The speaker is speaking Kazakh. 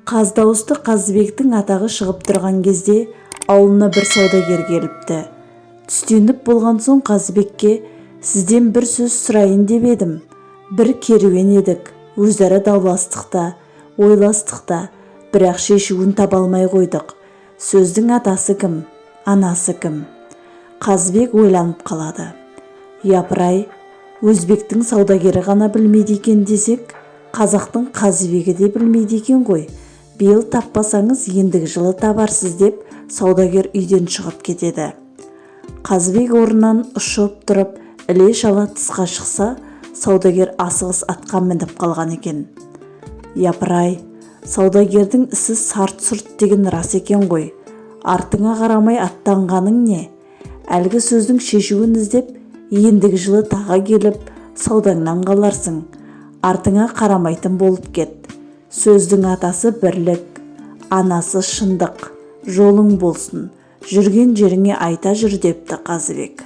Қаздауысты Қазыбектің атағы шығып тұрған кезде ауылына бір саудагер келіпті. Түстеніп болған соң Қазыбекке сізден бір сөз сұрайын деп едім. Бір керуен едік, өзара дауластықта, ойластықта, бірақ шешуін таба алмай қойдық. Сөздің атасы кім, анасы кім? Қазыбек ойланып қалады. Япырай, өзбектің саудагері ғана білмейді екен десек, қазақтың Қазыбегі де білмейді екен ғой. Биыл таппасаңыз ендігі жылы табарсыз деп саудагер үйден шығып кетеді. Қазыбек орнынан ұшып тұрып, іле-шала тысқа шықса, саудагер асығыс атқа мініп қалған екен. Япырай, саудагердің ісі сарт-сұрт деген рас екен ғой. Артыңа қарамай аттанғаның не? Әлгі сөздің шешуін іздеп, ендігі жылы тағы келіп, саудаңнан қаларсың. Артыңа қарамайтын болып кет. Сөздің атасы бірлік, анасы шындық. Жолың болсын, жүрген жеріңе айта жүр депті Қазыбек.